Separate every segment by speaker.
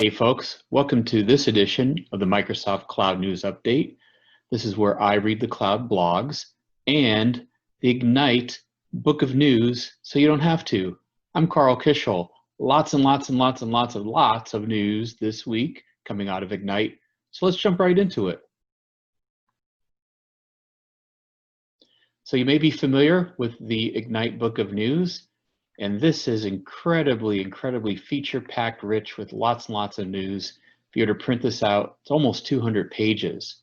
Speaker 1: Hey folks, welcome to this edition of the Microsoft Cloud News Update. This is where I read the cloud blogs and the Ignite book of news so you don't have to. I'm Carl Kishel. Lots and lots of news this week coming out of Ignite. So let's jump right into it. So you may be familiar with the Ignite book of news. And this is incredibly feature-packed rich with lots and lots of news. If you were to print this out, it's almost 200 pages.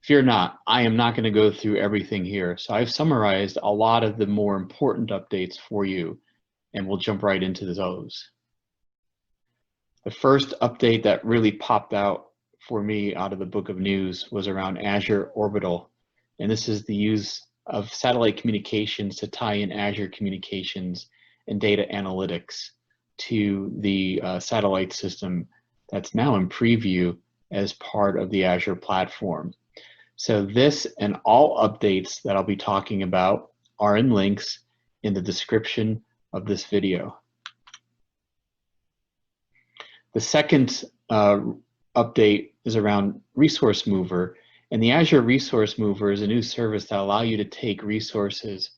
Speaker 1: Fear not, I am not going to go through everything here. So I've summarized a lot of the more important updates for you, and we'll jump right into those. The first update that really popped out for me out of the book of news was around Azure Orbital. And this is the use of satellite communications to tie in Azure communications and data analytics to the satellite system that's now in preview as part of the Azure platform. So this and all updates that I'll be talking about are in links in the description of this video. The second update is around Resource Mover, and the Azure Resource Mover is a new service that allows you to take resources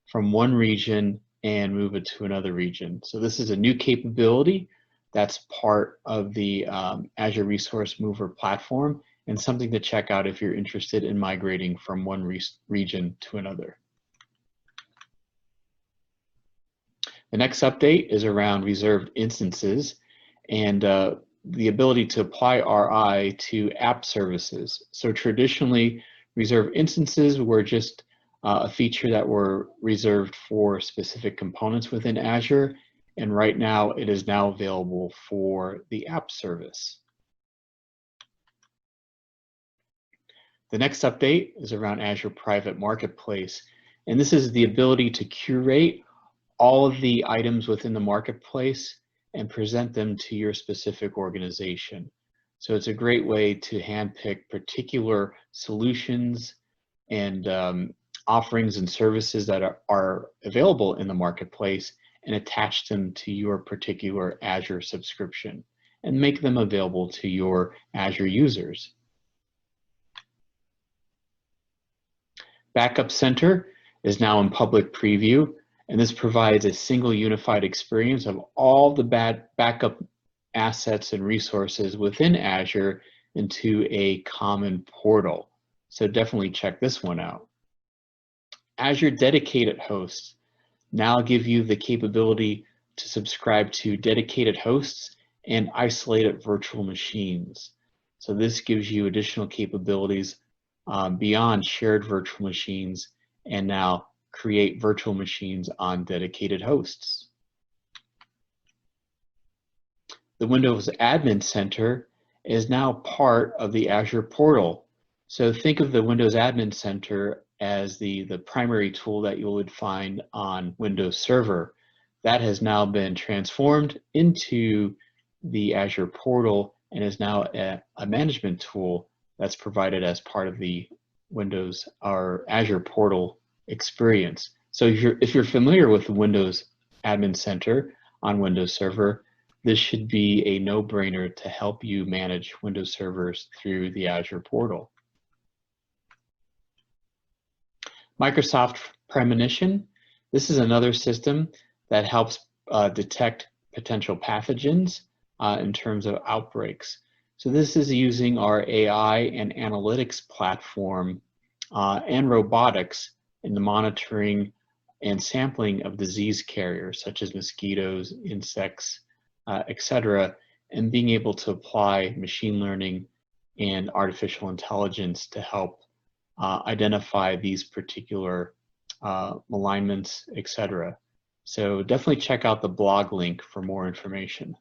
Speaker 1: from one region and move it to another region. So this is a new capability that's part of the Azure Resource Mover platform and something to check out if you're interested in migrating from one region to another. The next update is around reserved instances and the ability to apply RI to app services. So traditionally, reserved instances were just a feature that were reserved for specific components within Azure, and right now it is now available for the app service. The next update is around Azure Private Marketplace, and this is the ability to curate all of the items within the marketplace and present them to your specific organization. So it's a great way to handpick particular solutions and offerings and services that are available in the marketplace and attach them to your particular Azure subscription and make them available to your Azure users. Backup Center is now in public preview, and this provides a single unified experience of all the backup assets and resources within Azure into a common portal. So definitely check this one out. Azure Dedicated Hosts now give you the capability to subscribe to dedicated hosts and isolated virtual machines. So this gives you additional capabilities beyond shared virtual machines and now create virtual machines on dedicated hosts. The Windows Admin Center is now part of the Azure portal. So think of the Windows Admin Center as the primary tool that you would find on Windows Server. That has now been transformed into the Azure portal and is now a management tool that's provided as part of the Windows or Azure portal experience. So if you're familiar with the Windows Admin Center on Windows Server, this should be a no-brainer to help you manage Windows servers through the Azure portal. Microsoft Premonition. This is another system that helps detect potential pathogens in terms of outbreaks. So this is using our AI and analytics platform and robotics in the monitoring and sampling of disease carriers such as mosquitoes, insects, etc., and being able to apply machine learning and artificial intelligence to help identify these particular alignments, etc. So definitely check out the blog link for more information.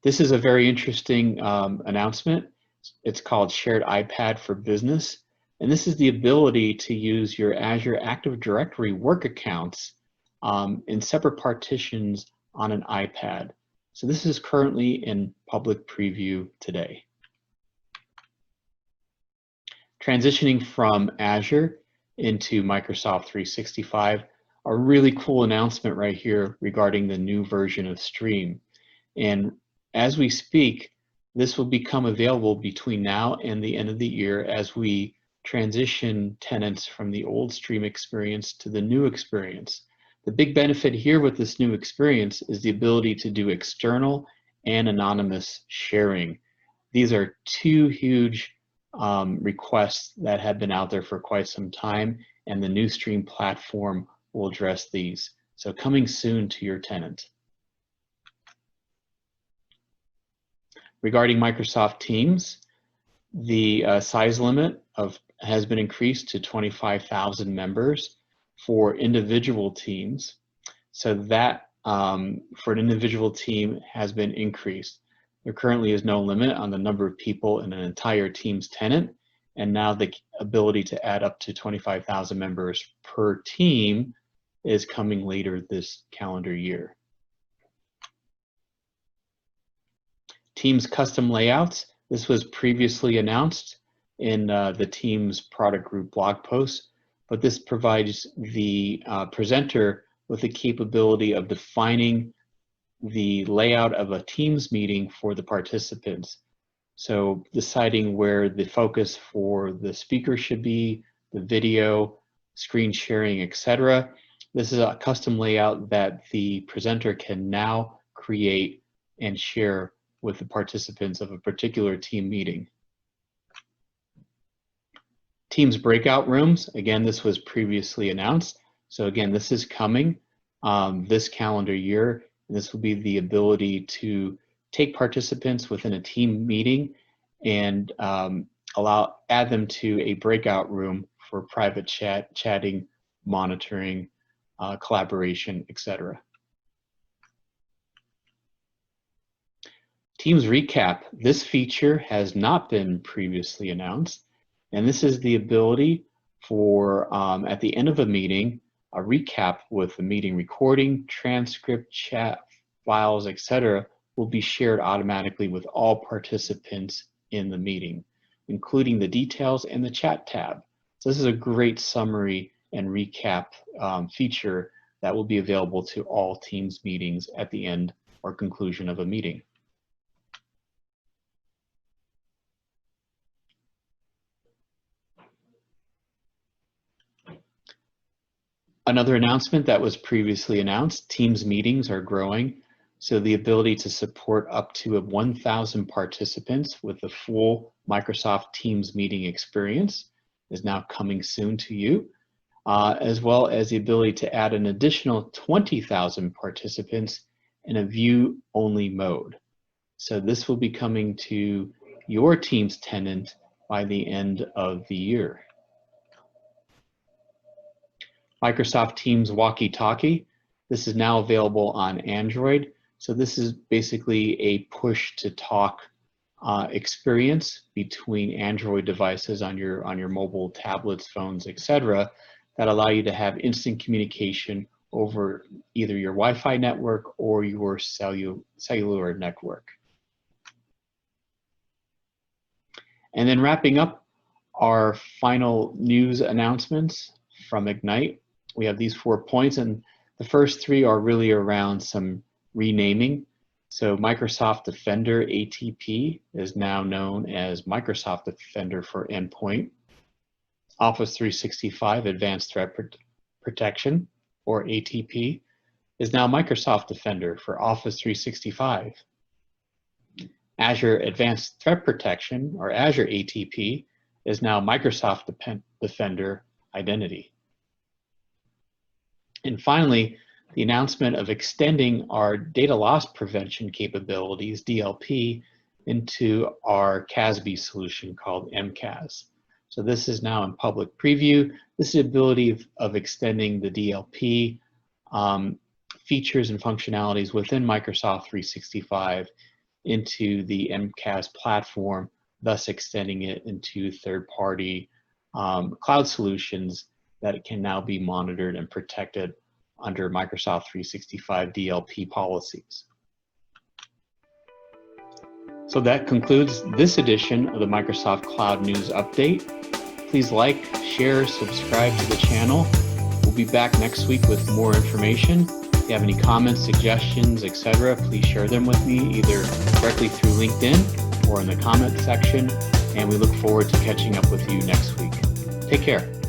Speaker 1: This is a very interesting announcement. It's called Shared iPad for Business. And this is the ability to use your Azure Active Directory work accounts in separate partitions on an iPad. So this is currently in public preview today. Transitioning from Azure into Microsoft 365, a really cool announcement right here regarding the new version of Stream. And as we speak, this will become available between now and the end of the year as we transition tenants from the old Stream experience to the new experience. The big benefit here with this new experience is the ability to do external and anonymous sharing. These are two huge requests that have been out there for quite some time, and the new Stream platform will address these. So coming soon to your tenant. Regarding Microsoft Teams, the size limit has been increased to 25,000 members for individual teams. So that for an individual team has been increased. There currently is no limit on the number of people in an entire Teams tenant, and now the ability to add up to 25,000 members per team is coming later this calendar year. Teams custom layouts. This was previously announced in the Teams product group blog post, but this provides the presenter with the capability of defining the layout of a Teams meeting for the participants. So deciding where the focus for the speaker should be, the video, screen sharing, etc. This is a custom layout that the presenter can now create and share with the participants of a particular team meeting. Teams breakout rooms, again, this was previously announced. So again, this is coming this calendar year. And this will be the ability to take participants within a team meeting and add them to a breakout room for private chatting, monitoring, collaboration, etc. Teams recap. This feature has not been previously announced, and this is the ability for at the end of a meeting, a recap with the meeting recording, transcript, chat files, etc. will be shared automatically with all participants in the meeting, including the details and the chat tab. So this is a great summary and recap feature that will be available to all Teams meetings at the end or conclusion of a meeting. Another announcement that was previously announced, Teams meetings are growing. So the ability to support up to 1,000 participants with the full Microsoft Teams meeting experience is now coming soon to you, as well as the ability to add an additional 20,000 participants in a view-only mode. So this will be coming to your Teams tenant by the end of the year. Microsoft Teams Walkie Talkie. This is now available on Android. So this is basically a push-to-talk experience between Android devices on your mobile tablets, phones, etc., that allow you to have instant communication over either your Wi-Fi network or your cellular network. And then wrapping up our final news announcements from Ignite. We have these 4 points, and the first 3 are really around some renaming. So Microsoft Defender ATP is now known as Microsoft Defender for Endpoint. Office 365 Advanced Threat Protection, or ATP, is now Microsoft Defender for Office 365. Azure Advanced Threat Protection, or Azure ATP, is now Microsoft Defender Identity. And finally, the announcement of extending our data loss prevention capabilities, DLP, into our CASB solution called MCAS. So this is now in public preview. This is the ability of extending the DLP features and functionalities within Microsoft 365 into the MCAS platform, thus extending it into third-party cloud solutions that it can now be monitored and protected under Microsoft 365 DLP policies. So that concludes this edition of the Microsoft Cloud News Update. Please like, share, subscribe to the channel. We'll be back next week with more information. you have any comments, suggestions, etc., please share them with me either directly through LinkedIn or in the comment section. And we look forward to catching up with you next week. Take care.